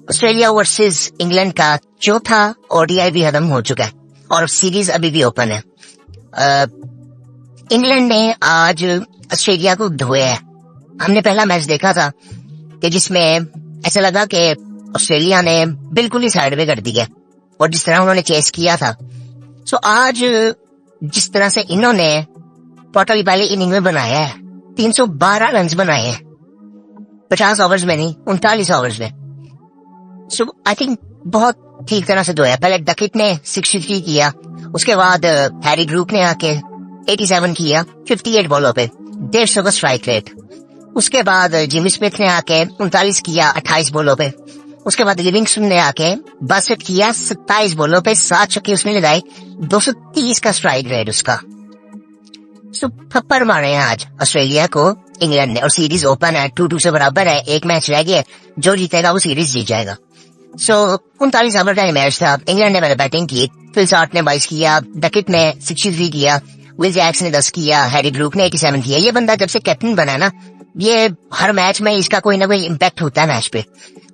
Australia versus England का चौथा ODI भी खत्म हो चुका है और सीरीज अभी भी ओपन है। इंग्लैंड ने आज ऑस्ट्रेलिया को धोया है। हमने पहला मैच देखा था कि जिसमें ऐसा लगा कि ऑस्ट्रेलिया ने बिल्कुल ही साइड में कर दिया और जिस तरह उन्होंने चेस किया था। सो आज जिस तरह से इन्होंने टोटल पहले इनिंग में बनाया है 312 रन बनाए हैं 50 ओवर्स में नहीं 39 ओवर्स में। सो आई थिंक बहुत ठीक तरह से धोया। पहले डकिट ने 63 किया, उसके बाद हैरी ब्रूक ने आके 87 किया 58 बॉलों पे 150 का स्ट्राइक रेट। उसके बाद जिमी स्मिथ ने आके 39 किया 28 बॉलों पे। उसके बाद लिविंगस्टन ने आके 62 किया 27 बॉलों पे 7 छक्के उसने लगाए 230 का स्ट्राइक रेट उसका। सो थप्पड़ मारे हैं आज ऑस्ट्रेलिया को इंग्लैंड ने और सीरीज ओपन है 2-2 से बराबर है। एक मैच रह गया, जो जीतेगा वो सीरीज जीत जाएगा। सो 39 ओवर का मैच था। इंग्लैंड ने पहले बैटिंग की, फिल सार्ट ने 22 किया, डकिट ने 63 किया, विल जैक्स ने 10 किया, हैरी ब्रूक ने 87 किया। ये बंदा जब से कैप्टन बना ना, ये हर मैच में इसका कोई ना कोई इम्पैक्ट होता है मैच पे।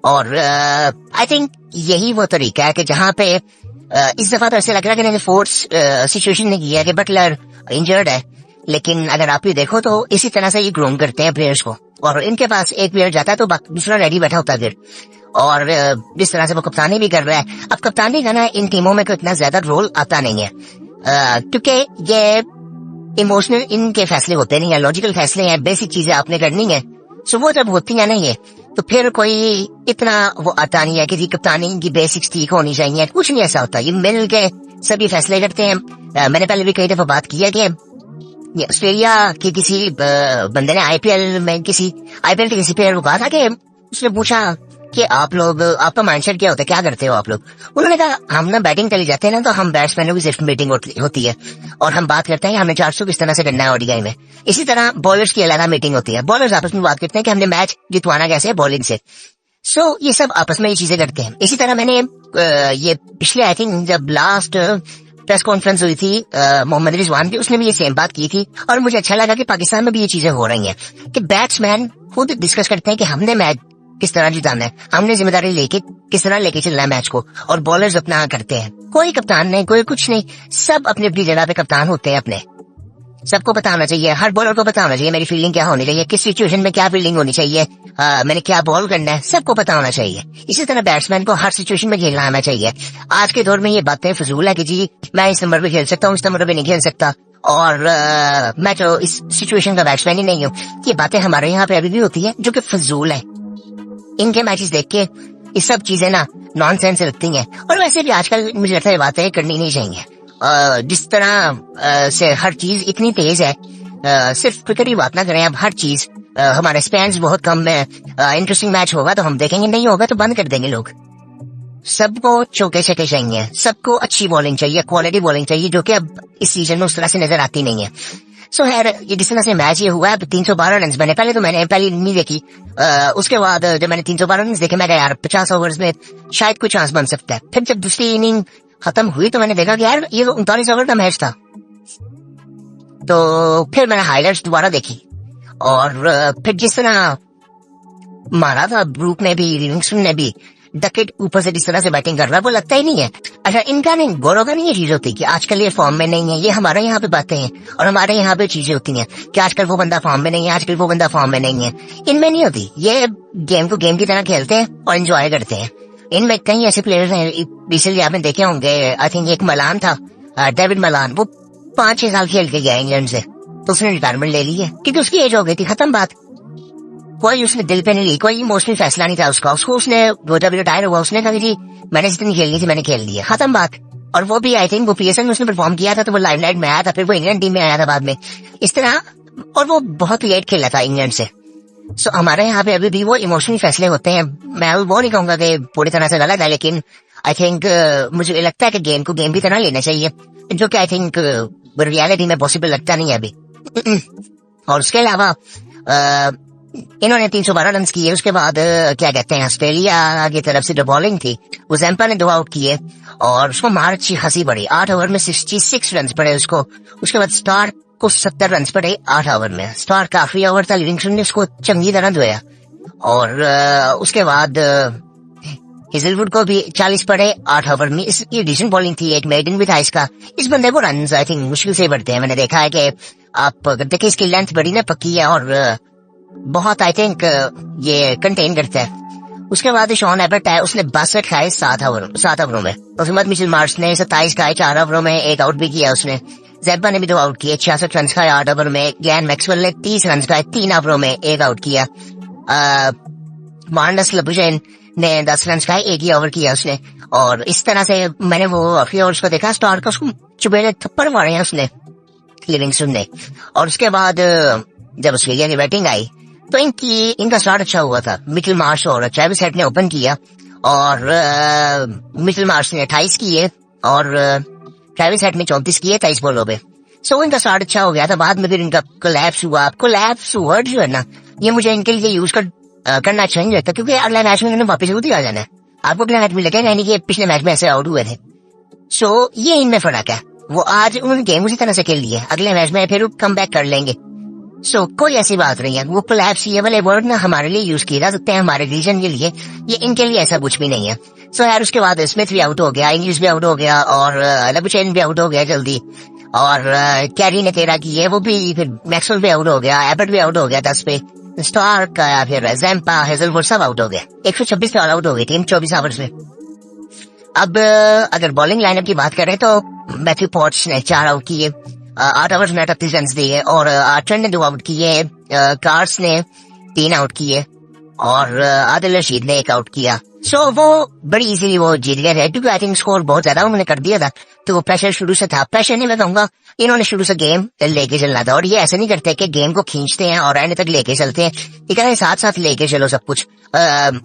और आई थिंक यही वो तरीका है कि जहाँ पे इस दफा तो ऐसे लग रहा है कि फोर्स सिचुएशन ने किया कि बटलर इंजर्ड है, लेकिन अगर आप ये देखो तो इसी तरह से ये ग्रूम करते हैं प्लेयर्स को और इनके पास एक प्लेयर जाता है तो दूसरा रेडी बैठा होता है फिर। और जिस तरह से वो कप्तानी भी कर रहा है, अब कप्तानी का ना इन टीमों में कोई इतना ज्यादा रोल आता नहीं है क्योंकि ये इमोशनल इनके फैसले होते नहीं है, लॉजिकल फैसले हैं, बेसिक चीजें आपने करनी है। सो वो जब होती है ना ये तो फिर कोई इतना वो आता नहीं है कि कप्तानी की बेसिक्स ठीक होनी चाहिए, कुछ नहीं ऐसा होता। ये मिल के सभी फैसले करते हैं। मैंने पहले भी कई दफा बात की है कि ऑस्ट्रेलिया के किसी बंदे ने आईपीएल के किसी प्लेयर को कहा था कि उसने पूछा कि आप लोग, आपका माइंडसेट क्या होता है, क्या करते हो आप लोग? उन्होंने कहा हम ना बैटिंग चले जाते हैं ना तो हम बैट्समैनों की सिर्फ मीटिंग होती है और हम बात करते हैं कि हमने 400 किस तरह से करना है ओडीआई में। इसी तरह बॉलर्स की अलग मीटिंग होती है, बॉलर्स आपस में बात करते हैं कि हमने मैच जितवाना कैसे है बॉलिंग से। सो ये सब आपस में ये चीजें करते हैं। इसी तरह मैंने ये पिछले आई थिंक जब लास्ट प्रेस कॉन्फ्रेंस हुई थी मोहम्मद रिजवान की, उसने भी ये सेम बात की थी और मुझे अच्छा लगा कि पाकिस्तान में भी ये चीजें हो रही हैं कि बैट्समैन खुद डिस्कस करते हैं कि हमने मैच किस तरह जिताना है, हमने जिम्मेदारी लेके किस तरह लेके चलना है मैच को, और बॉलर्स अपना करते हैं। कोई कप्तान नहीं, कोई कुछ नहीं, सब अपनी अपनी जगह पे कप्तान होते हैं अपने। सबको पता होना चाहिए, हर बॉलर को पता होना चाहिए मेरी फील्डिंग क्या होनी चाहिए, किस सिचुएशन में क्या फील्डिंग होनी चाहिए, मैंने क्या बॉल करना है, सबको पता होना चाहिए। इसी तरह बैट्समैन को हर सिचुएशन में खेलना आना चाहिए। आज के दौर में ये बातें फजूल है कि जी मैं इस नंबर पे खेल सकता हूँ, इस नंबर पे नहीं खेल सकता और मैं तो इस सिचुएशन का बैट्समैन ही नहीं हूँ। ये बातें हमारे यहाँ पे अभी भी होती है जो कि फजूल है। इनके मैचेस देख के ये सब चीजें ना नॉनसेंस लगती हैं और वैसे भी आजकल मुझे लगता है बातें करनी नहीं चाहिए। जिस तरह से हर चीज इतनी तेज है, सिर्फ क्रिकेट की बात ना करें, अब हर चीज हमारे स्पैन्स बहुत कम है। इंटरेस्टिंग मैच होगा तो हम देखेंगे, नहीं होगा तो बंद कर देंगे लोग। सबको चौके छक्के चाहिए, सबको अच्छी बॉलिंग चाहिए, क्वालिटी बॉलिंग चाहिए, जो कि अब इस सीजन में उस तरह से नजर आती नहीं है। सो खैर ये जिस तरह से मैच ये हुआ है 312 रन बने। पहले तो मैंने पहली नहीं देखी, उसके बाद जब मैंने 312 रन देखे मैं कहा यार 50 ओवर्स में शायद कोई चांस बन सकता है। फिर जब दूसरी इनिंग खत्म हुई तो मैंने देखा कि यार ये 39 ओवर का मैच था। तो फिर मैंने हाइलाइट्स दोबारा देखी और फिर जिस तरह मारा था ब्रूक ने भी, लिविंगस्टन ने भी, डकेट ऊपर से जिस तरह से बैटिंग कर रहा है वो लगता ही नहीं है। अच्छा इनका नहीं, गौरव का नहीं ये चीज होती कि आजकल ये फॉर्म में नहीं है। ये हमारे यहाँ पे बातें हैं और हमारे यहाँ पे चीजें होती हैं कि आजकल वो बंदा फॉर्म में नहीं है, आजकल वो बंदा फॉर्म में नहीं है। इनमें नहीं होती। ये गेम को गेम की तरह खेलते हैं और एंजॉय करते हैं। इनमें कई ऐसे प्लेयर्स हैं, रिसेंटली आपने देखे होंगे, आई थिंक एक मलान था, डेविड मलान, वो 5-6 साल खेल के गया इंग्लैंड से, तो उसने रिटायरमेंट ले ली है क्योंकि उसकी एज हो गई थी, खत्म बात। कोई उसने दिल पे नहीं ली, कोई इमोशनल फैसला नहीं था उसका। उसने जब रिटायर हुआ उसने कहा जी मैंने जितनी खेलनी थी मैंने खेल ली है, खत्म बात। और वो भी आई थिंक वो पीएसएल में उसने परफॉर्म किया था तो वो लाइमलाइट में आया था, फिर वो इंग्लैंड टीम में आया था बाद में इस तरह, और वो बहुत लेट खेला था इंग्लैंड से। सो हमारे यहाँ पे अभी भी वो इमोशनल फैसले होते हैं। मैं वो नहीं कहूंगा कि पूरी तरह से गलत है, लेकिन आई थिंक मुझे लगता है कि गेम को गेम की तरह लेना चाहिए, जो कि आई थिंक रियलिटी में पॉसिबल लगता नहीं है अभी। और उसके अलावा इन्होंने 312 रन किए। उसके बाद क्या कहते हैं, ऑस्ट्रेलिया की तरफ से जो बॉलिंग थी वो जैम्पा ने 2 आउट किए और उसको मार अच्छी खासी पड़ी। 8 ओवर में 66 रन पड़े उसको। उसके बाद स्टार को 70 रन पड़े 8 ओवर में। स्टार काफी ओवर था, लिविंगस्टन ने उसको चंगी तरह धोया। और उसके बाद हेजलवुड को भी 40 पड़े 8 ओवर में। इसकी डिसीजन बॉलिंग थी, एक मेडन भी था इसका। इस बंदे को रन आई थिंक मुश्किल से बढ़ते हैं। मैंने देखा है कि आप अगर देखें इसकी लेंथ बड़ी ना पक्की है और बहुत आई थिंक ये कंटेन करता है। उसके बाद शॉन एबर्ट है, उसने 62 खाए 7 ओवरों में। उसके बाद मिचेल मार्श ने 27 खाए 4 ओवरों में, 1 आउट भी किया उसने। ज़ेबा ने भी 2 आउट किए, 66 रन खाए 8 ओवर में। ग्लेन मैक्सवेल ने 30 रन खाए 3 ओवरों में, 1 आउट किया। मार्नस लबुशेन ने 10 रन खाए, 1 ही ओवर किया उसने। और इस तरह से मैंने वो आखिरी ओवर्स को देखा, स्टार का उसको चुबेरे थप्पड़ मारे हैं उसने लिविंगस्टन ने। और उसके बाद जब ऑस्ट्रेलिया की बैटिंग आई तो इनका स्टार्ट अच्छा हुआ था। मिचेल मार्श और ट्रेविस हेड ने ओपन किया और मिचेल मार्श ने 28 किए और ट्रेविस हेड ने 34 किए 23 बॉलों पे। सो इनका स्टार्ट अच्छा हो गया था। बाद में फिर इनका कोलैप्स हुआ। कोलैप्स वर्ड जो है ना, ये मुझे इनके लिए यूज करना अच्छा नहीं लगता, क्योंकि अगला मैच में इन्होंने वापस खुद ही आ जाना है। आपको अगला मैच में लगेगा नहीं कि पिछले मैच में ऐसे आउट हुए थे। सो ये इनमें फर्क है। वो आज उन्होंने गेम उसी तरह से खेल लिया, अगले मैच में फिर कम बैक कर लेंगे। कोई ऐसी बात नहीं है। वो कोलैप्स ये वाले वर्ड ना हमारे लिए यूज किए जा सकते हैं, हमारे रीजन के लिए, ये इनके लिए ऐसा कुछ भी नहीं है। यार उसके बाद स्मिथ भी आउट हो गया, इंग्लिश भी आउट हो गया और लबुशेन भी आउट हो गया जल्दी। और कैरी ने 13 किए, वो भी। फिर मैक्सवेल भी आउट हो गया, एबर्ट भी आउट हो गया 10 पे। स्टार्क फिर ज़ेम्पा हेजलवुड सब आउट हो गए। 126 पे ऑल आउट हो गई टीम 24 आवर्स में। अब अगर बॉलिंग लाइनअप की बात करें तो मैथ्यू पॉट्स ने 4 आउट किए, 8 ओवर्स में 38 रन दिए। और ट्रेंट ने 2 आउट किए, कार्स ने 3 आउट किए और आदिल रशीद ने 1 आउट किया। वो बड़ी इजीली वो जीत गए थे, क्योंकि आई थिंक स्कोर बहुत ज्यादा उन्होंने कर दिया था। तो वो प्रेशर शुरू से था। प्रेशर नहीं मैं कहूंगा, इन्होंने शुरू से गेम लेके चलना था। और ये ऐसे नहीं करते कि गेम को खींचते हैं और एंड तक लेके चलते हैं, ये कहते हैं साथ साथ लेके चलो सब कुछ।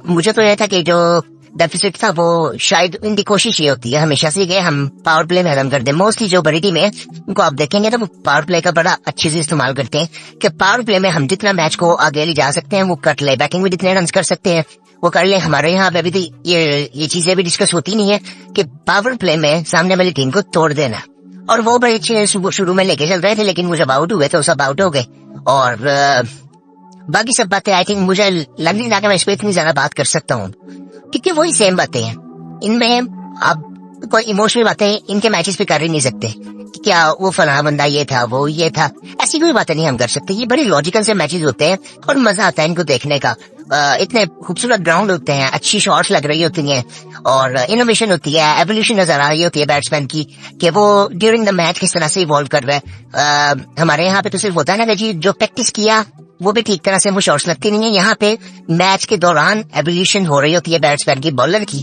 मुझे तो यह था कि जो डेफिसिट था वो शायद इनकी कोशिश ये होती है हमेशा से कि हम पावर प्ले में खत्म कर दें। मोस्टली जो बड़ी टीम है उनको आप देखेंगे तो वो पावर प्ले का बड़ा अच्छे से इस्तेमाल करते हैं कि पावर प्ले में हम जितना मैच को आगे ले जा सकते हैं वो कर ले। बैटिंग में जितने रन कर सकते हैं वो कर ले। हमारे यहाँ पे अभी ये चीजें भी डिस्कस होती नहीं है कि पावर प्ले में सामने वाली टीम को तोड़ देना। और वो बड़े अच्छे शुरू में लेके चल रहे थे, लेकिन वो जब आउट हुए तो सब आउट हो गए। और बाकी सब बातें आई थिंक मुझे लग नहीं रहा कि मैं इस पर इतनी ज्यादा बात कर सकता हूँ, क्योंकि वही सेम बातें हैं। इनमें आप कोई इमोशनल बातें इनके मैचेस पे कर ही नहीं सकते कि क्या वो फलाना बंदा ये था वो ये था, ऐसी कोई बातें नहीं हम कर सकते। ये बड़े लॉजिकल से मैचेस होते हैं और मजा आता है इनको देखने का। इतने खूबसूरत ग्राउंड होते हैं, अच्छी शॉट्स लग रही होती हैं और इनोवेशन होती है, एवोल्यूशन नजर आ रही होती है बैट्समैन की कि वो ड्यूरिंग द मैच किस तरह से इवॉल्व कर रहा है। हमारे यहाँ पे तो सिर्फ होता है ना कि जी जो प्रैक्टिस किया वो भी ठीक तरह से वो शॉट्स लगती नहीं है। यहाँ पे मैच के दौरान एवोल्यूशन हो रही होती है बैट्समैन की, बॉलर की,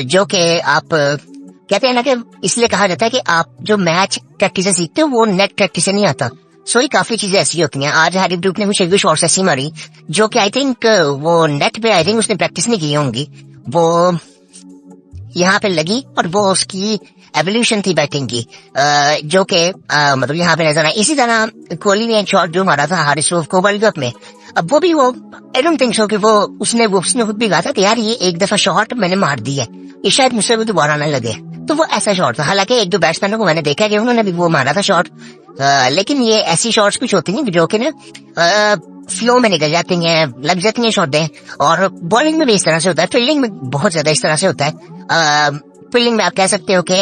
जो कि आप कहते हैं ना कि इसलिए कहा जाता है कि आप जो मैच प्रैक्टिस से सीखते हो वो नेट प्रैक्टिस से नहीं आता। ये काफी चीजें ऐसी होती हैं। आज हैरी ब्रूक ने कुछ एक शॉट्स ऐसी मारी जो कि आई थिंक वो नेट पे आई थिंक उसने प्रैक्टिस नहीं की होंगी, वो यहाँ पे लगी और वो उसकी एवोल्यूशन थी बैटिंग की, जो कि मतलब यहाँ पे नजर आए। इसी तरह कोहली ने एक शॉट जो मारा था हारिस रऊफ को वर्ल्ड कप में, अब वो भी वो आई डोंट थिंक सो कि वो उसने खुद भी कहा था कि यार ये एक दफा शॉट मैंने मार दी है, ये शायद मुझसे वो दोबारा ना लगे। तो वो ऐसा शॉट था। हालांकि एक दो बैट्समैनों को मैंने देखा कि उन्होंने भी वो मारा था शॉट, लेकिन ये ऐसी शॉट्स कुछ होती नहीं जो कि ना फ्लो में निकल जाती हैं, लग जाती हैं शॉटें। और बॉलिंग में भी इस तरह से होता है, फील्डिंग में बहुत ज्यादा इस तरह से होता है। फील्डिंग में आप कह सकते हो कि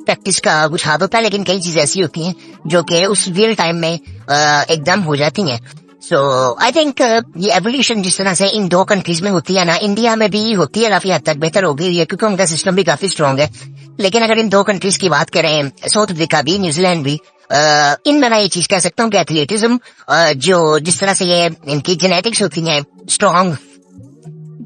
प्रैक्टिस का कुछ हाथ होता है, लेकिन कई चीजें ऐसी होती हैं जो कि उस रियल टाइम में एकदम हो जाती हैं। आई थिंक ये एवोल्यूशन जिस तरह से इन दो कंट्रीज में होती है ना, इंडिया में भी होती है, काफी हद तक बेहतर हो गई है क्योंकि उनका सिस्टम भी काफी स्ट्रांग है। लेकिन अगर इन दो कंट्रीज की बात करें, साउथ अफ्रीका भी, न्यूजीलैंड भी, इनमें मैं ये चीज कह सकता हूँ कि एथलेटिज्म जो जिस तरह से ये इनकी जेनेटिक्स होती हैं स्ट्रांग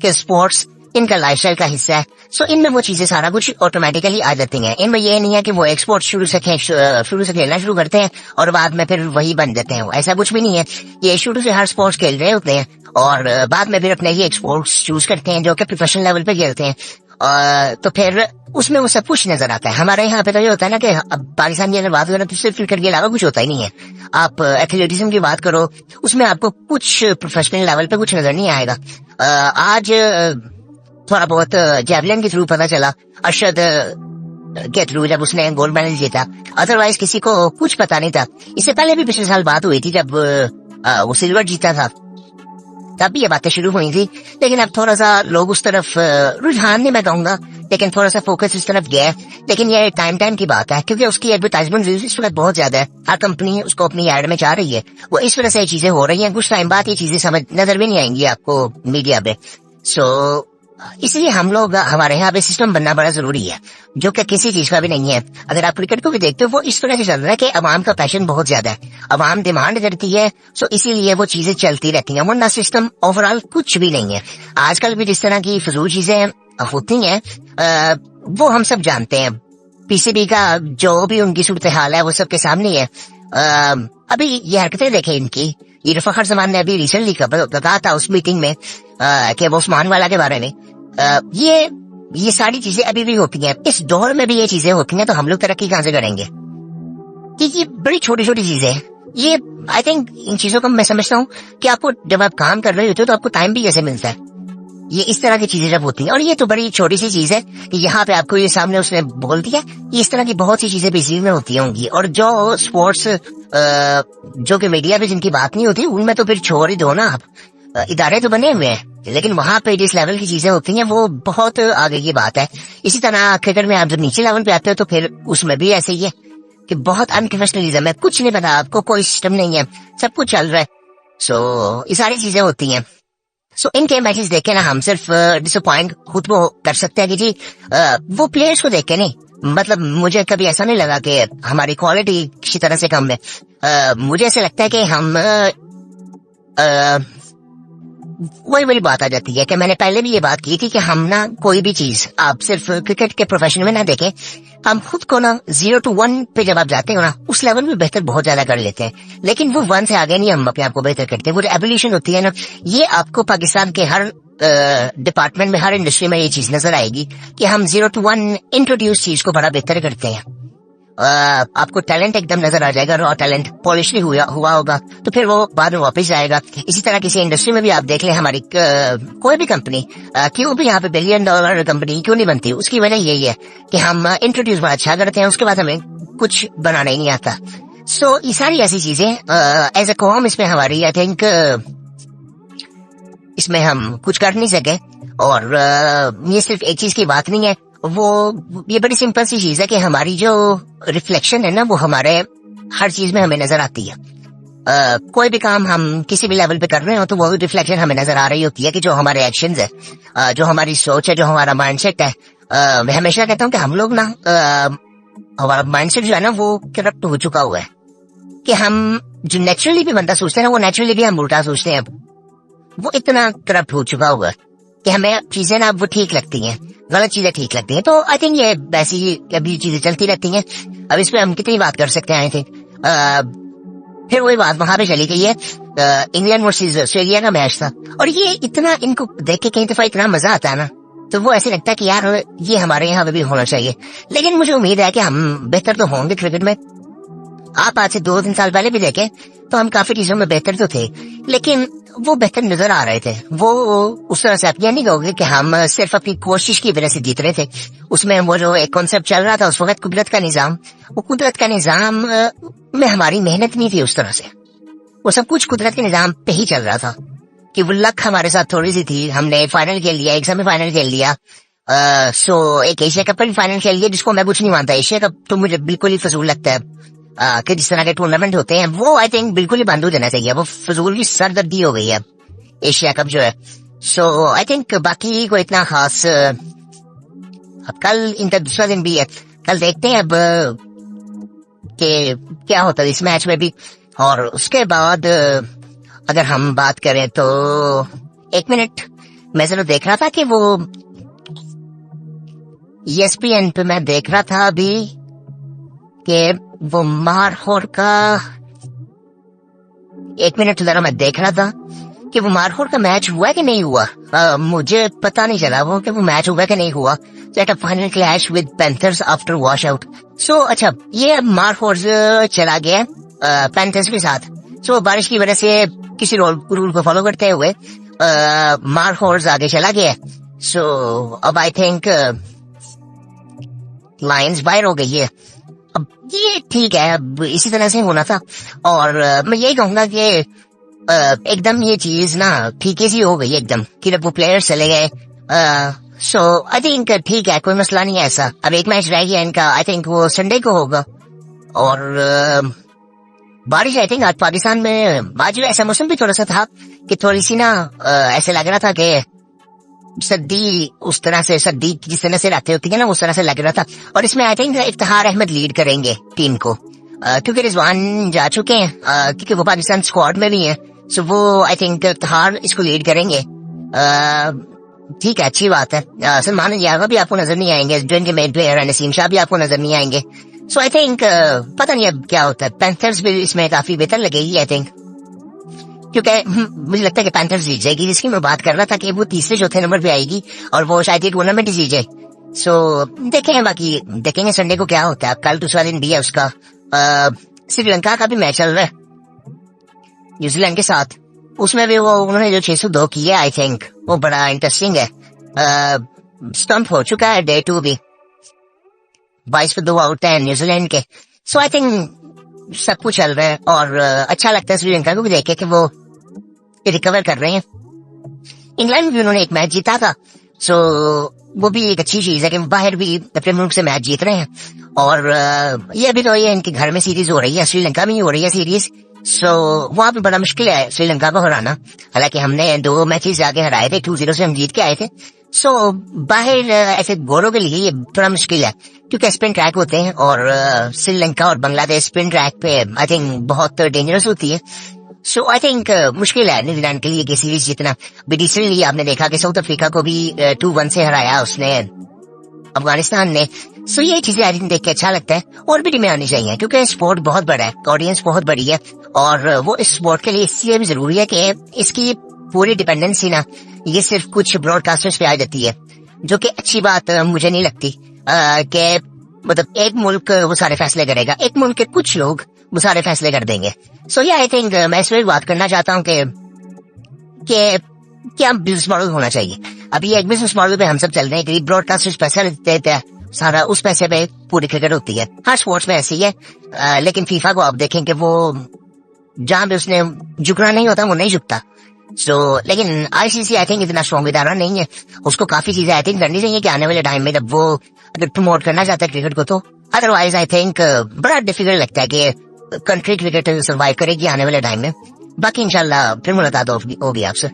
के स्पोर्ट्स इनका लाइफस्टाइल का हिस्सा है। इनमें वो चीजें सारा कुछ ऑटोमेटिकली आ जाती हैं। इनमें ये नहीं है कि वो एक्सपोर्ट शुरू से खेलना शुरू करते हैं और बाद में फिर वही बन जाते हैं, ऐसा कुछ भी नहीं है। ये शुरू से हर स्पोर्ट्स खेल रहे होते हैं और बाद में फिर अपने ही एक्सपोर्ट्स चूज करते हैं जो कि प्रोफेशनल लेवल पे खेलते हैं। तो फिर उसमें वो सब कुछ नजर आता है। हमारे यहाँ पे तो ये होता है ना कि अब पाकिस्तान की अगर बात करें तो सिर्फ क्रिकेट के अलावा कुछ होता ही नहीं है। आप एथलेटिज्म की बात करो उसमें आपको कुछ प्रोफेशनल लेवल पे कुछ नजर नहीं आएगा। आज थोड़ा बहुत जैवलिन के थ्रू पता चला, अरशद के थ्रू, जब उसने गोल्ड मेडल जीता। अदरवाइज किसी को कुछ पता नहीं था। इससे पहले भी पिछले साल बात हुई थी जब वो सिल्वर जीता था, तब ये बातें शुरू हुई थी, लेकिन अब थोड़ा सा लोग उस तरफ रुझान नहीं मैं कहूंगा, लेकिन थोड़ा सा फोकस इस तरफ गया है। लेकिन ये टाइम की बात है, क्योंकि उसकी एडवर्टाइजमेंट इस वक्त बहुत ज्यादा है, हर कंपनी उसको अपनी एड में चाह रही है, वो इस वजह से ये चीजें हो रही हैं। कुछ टाइम बाद ये चीजें समझ नजर भी नहीं आएंगी आपको मीडिया पे। सो इसलिए हम लोग हमारे यहाँ पे सिस्टम बनना बड़ा जरूरी है, जो कि किसी चीज का भी नहीं है। अगर आप क्रिकेट को भी देखते हो, वो इस तरह से चल रहा है कि अवाम का पैशन बहुत ज्यादा है, अवाम डिमांड करती है, सो इसीलिए वो चीजें चलती रहती हैं, वरना सिस्टम ओवरऑल कुछ भी नहीं है। आजकल भी जिस तरह की फजूल चीजें होती हैं वो हम सब जानते हैं। पीसीबी का जो भी उनकी सूरत हाल है वो सबके सामने है। अभी ये हरकतें देखें इनकी, ये फखर जमान ने अभी रिसेंटली बताया था उस मीटिंग में कि वो उस्मान वाला के बारे में, ये सारी चीजें अभी भी होती हैं। इस दौर में भी ये चीजें होती हैं, तो हम लोग तरक्की कहां से करेंगे? कि ये बड़ी छोटी छोटी चीजें हैं। ये आई थिंक इन चीजों को मैं समझता हूँ कि आपको जब आप काम कर रहे होते हो तो आपको टाइम भी कैसे मिलता है, ये इस तरह की चीजें जब होती हैं। और ये तो बड़ी छोटी सी चीज है कि यहाँ पे आपको ये सामने उसने बोल दिया, ये इस तरह की बहुत सी चीजें बेसिक में होती होंगी। और जो स्पोर्ट्स जो कि मीडिया पे जिनकी बात नहीं होती, उनमें तो फिर छोड़ ही दो ना आप, इदारे तो बने हुए हैं, लेकिन वहां पे जिस लेवल की चीजें होती हैं वो बहुत आगे की बात है। इसी तरह क्रिकेट में आप जब नीचे लेवल पे आते हो तो फिर उसमें भी ऐसे ही है कि बहुत अनप्रोफेशनलिज्म है, कुछ नहीं पता आपको, कोई सिस्टम नहीं है, सब कुछ चल रहा है। सो ये सारी चीजें होती हैं। सो इनके मैचेस देखे ना हम सिर्फ डिसअपॉइंट खुद को कर सकते हैं कि जी वो प्लेयर्स को देख के नहीं, मतलब मुझे कभी ऐसा नहीं लगा कि हमारी क्वालिटी किसी तरह से कम है। मुझे ऐसा लगता है कि हम वही बात आ जाती है कि मैंने पहले भी ये बात की थी कि हम ना कोई भी चीज आप सिर्फ क्रिकेट के प्रोफेशन में ना देखें, हम खुद को ना 0 to 1 पे जब आप जाते हो ना, उस लेवल में बेहतर बहुत ज्यादा कर लेते हैं, लेकिन वो 1 से आगे नहीं हम अपने आप को बेहतर करते। वो एवोल्यूशन होती है ना, ये आपको पाकिस्तान के हर डिपार्टमेंट में, हर इंडस्ट्री में ये चीज नजर आएगी कि हम 0 to 1 इंट्रोड्यूस चीज को बड़ा बेहतर करते हैं। आपको टैलेंट एकदम नजर आ जाएगा, रॉ टैलेंट पॉलिश नहीं हुआ होगा, तो फिर वो बाद में वापस जाएगा। इसी तरह किसी इंडस्ट्री में भी आप देख लें, हमारी कोई भी कंपनी क्यों भी यहाँ पे $1 बिलियन कंपनी क्यों नहीं बनती, उसकी वजह यही है कि हम इंट्रोड्यूस बड़ा अच्छा करते हैं, उसके बाद हमें कुछ बनाना ही नहीं आता। सो ये सारी ऐसी चीजें एज ए कॉम इसमें हमारी आई थिंक इसमें हम कुछ कर नहीं सके। और ये सिर्फ एक चीज की बात नहीं है, वो ये बड़ी सिंपल सी चीज है कि हमारी जो रिफ्लेक्शन है ना, वो हमारे हर चीज में हमें नजर आती है। कोई भी काम हम किसी भी लेवल पे कर रहे हो तो वो रिफ्लेक्शन हमें नजर आ रही होती है कि जो हमारे एक्शंस है, जो हमारी सोच है, जो हमारा माइंडसेट है। मैं हमेशा कहता हूँ कि हम लोग ना हमारा माइंडसेट जो है ना वो करप्ट हो चुका हुआ है, कि हम जो नेचुरली भी बंदा सोचते हैं ना, वो नेचुरली भी हम उल्टा सोचते हैं। वो इतना करप्ट हो चुका हुआ है कि हमें चीजें ना वो ठीक लगती हैं, गलत चीजें ठीक लगती हैं। तो आई थिंक ये वैसी अभी चीजें चलती रहती हैं। अब इस पे हम कितनी बात कर सकते हैं आई थिंक। फिर वही बात वहां पे चली गई है, इंग्लैंड वर्सेस ऑस्ट्रेलिया का मैच था, और ये इतना इनको देख के कई दफा इतना मजा आता है ना, तो वो ऐसे लगता है कि यार ये हमारे यहाँ पे भी होना चाहिए। लेकिन मुझे उम्मीद है कि हम बेहतर तो होंगे क्रिकेट में। आप आज से 2-3 साल पहले भी देखें तो हम काफी चीजों में बेहतर तो थे, लेकिन वो बेहतर नजर आ रहे थे। वो उस तरह से आप यह नहीं कहोगे कि हम सिर्फ अपनी कोशिश की वजह से जीत रहे थे। उसमें वो जो एक कॉन्सेप्ट चल रहा था उस वक्त, कुदरत का निजाम, वो कुदरत का निजाम में हमारी मेहनत नहीं थी उस तरह से, वो सब कुछ कुदरत के निजाम पे ही चल रहा था कि वो लक हमारे साथ थोड़ी सी थी। हमने फाइनल खेल लिया, एक सेमीफाइनल खेल लिया, सो एक एशिया कप का भी फाइनल खेल लिया, जिसको मैं कुछ नहीं मानता। एशिया कप तो मुझे बिल्कुल ही फजूल लगता है कि जिस तरह के टूर्नामेंट होते हैं वो आई थिंक बिल्कुल ही बंद हो जाना चाहिए। वो फजूल की सरदर्दी हो गई है एशिया कप जो है। सो आई थिंक बाकी को इतना खास, अब कल इनका दूसरा दिन भी है, कल देखते हैं अब कि क्या होता है इस मैच में भी। और उसके बाद अगर हम बात करें तो 1 मिनट, मैं जरूर देख रहा था कि वो ESPN पे मैं देख रहा था अभी कि वो मारहोर का, 1 मिनट जरा मैं देख रहा था कि वो मारहोर का मैच हुआ कि नहीं हुआ। मुझे पता नहीं चला वो कि वो मैच हुआ कि नहीं हुआ। Set a final clash with Panthers after washout. So अच्छा, ये मारहोर चला गया पैंथर्स के साथ। So बारिश की वजह से किसी रूल को फॉलो करते हुए मारहोर आगे चला गया। So अब आई थिंक लायंस बाहर हो गई है। अब ये ठीक है, अब इसी तरह से होना था। और मैं यही कहूंगा कि एकदम ये चीज ना फीकी सी हो गई एकदम कि जब वो प्लेयर्स चले गए। सो आई थिंक ठीक है, कोई मसला नहीं है ऐसा। अब एक मैच रह गया इनका, आई थिंक वो संडे को होगा। और बारिश आई थिंक आज पाकिस्तान में आज ऐसा मौसम भी थोड़ा सा था कि थोड़ी सी ना ऐसे लग रहा था कि सर्दी उस तरह से, सर्दी जिस तरह से रहते होती है ना उस तरह से लग रहा था। और इसमें I think Iftikhar Ahmed lead करेंगे टीम को, क्योंकि रिजवान जा चुके हैं, क्योंकि वो पाकिस्तान स्क्वाड में भी है। सो वो आई थिंक इफ्तिखार इसको लीड करेंगे। ठीक है, अच्छी बात है। सलमान यागा भी आपको नजर नहीं आएंगे, जो इनके मेन प्लेयर है नसीम शाह भी आपको नजर नहीं आएंगे। सो आई थिंक पता नहीं अब क्या होता है। पैंथर्स भी इसमें काफी बेहतर लगेगी आई थिंक, क्योंकि मुझे लगता है कि पैंथर्स जीत जाएगी, जिसकी मैं बात कर रहा था कि वो तीसरे चौथे नंबर पे आएगी और वो शायद ये टूर्नामेंट ही जीत जाए। सो देखेंगे, बाकी देखेंगे संडे को क्या होता है। कल दूसरा दिन भी है उसका। श्रीलंका का भी मैच चल रहा है न्यूजीलैंड के साथ, उसमें भी वो उन्होंने जो 602 किया आई थिंक वो बड़ा इंटरेस्टिंग है। स्टंप हो चुका है डे 2 भी, 22 पे 2 आउट है न्यूजीलैंड के। सो आई थिंक सब कुछ चल रहा है और अच्छा लगता है श्रीलंका को भी देखे कि वो रिकवर कर रहे हैं। इंग्लैंड भी उन्होंने एक मैच जीता था, सो वो भी एक अच्छी चीज है कि बाहर भी अपने मुल्क से मैच जीत रहे हैं। और ये अभी तो ये इनके घर में सीरीज हो रही है, श्रीलंका में ही हो रही है सीरीज। सो वहां पे बड़ा मुश्किल है श्रीलंका को हराना, हालांकि हमने 2 मैचेस आगे हराए थे, 2-0 से हम जीत के आए थे। सो बाहर ऐसे गोरों के लिए ये थोड़ा मुश्किल है, क्योंकि स्पिन ट्रैक होते हैं और श्रीलंका और बांग्लादेश स्पिन ट्रैक पे आई थिंक बहुत डेंजरस होती है। सो आई थिंक मुश्किल है न्यूजीलैंड के लिए कि सीरीज जीतना। रिसेंटली आपने देखा कि साउथ अफ्रीका को भी 2-1 से हराया उसने अफगानिस्तान ने। सो ये चीजें आई थिंक देख के अच्छा लगता है और भी टीमें आनी चाहिए, क्योंकि स्पोर्ट बहुत बड़ा है, ऑडियंस बहुत बड़ी है और वो इस स्पोर्ट के लिए इसलिए भी जरूरी है कि इसकी पूरी डिपेंडेंसी ना ये सिर्फ कुछ ब्रॉडकास्टर्स पे आ जाती है, जो कि अच्छी बात मुझे नहीं लगती। कि मतलब एक मुल्क वो सारे फैसले करेगा, एक मुल्क के कुछ लोग वो सारे फैसले कर देंगे। सो ये आई थिंक मैं इस पर बात करना चाहता हूँ कि क्या बिजनेस मॉडल होना चाहिए। अभी एक बिजनेस मॉडल पे हम सब चल रहे हैं कि ब्रॉडकास्टर्स पैसा देते हैं, सारा उस पैसे पे पूरी क्रिकेट होती है। हर स्पोर्ट्स में ऐसी है, लेकिन फीफा को आप देखें कि वो जहां पे उसने झुकना नहीं होता वो नहीं झुकता। सो लेकिन आईसीसी आई थिंक इतना स्ट्रॉन्ग इदारा नहीं है, उसको काफी चीजें आई थिंक करनी चाहिए कि आने वाले टाइम में जब वो अगर प्रमोट करना चाहता है क्रिकेट को, तो अदरवाइज आई थिंक बड़ा डिफिकल्ट लगता है कि कंट्री क्रिकेट सर्वाइव करेगी आने वाले टाइम में। बाकी इंशाल्लाह फिर मुलाकात होगी आपसे।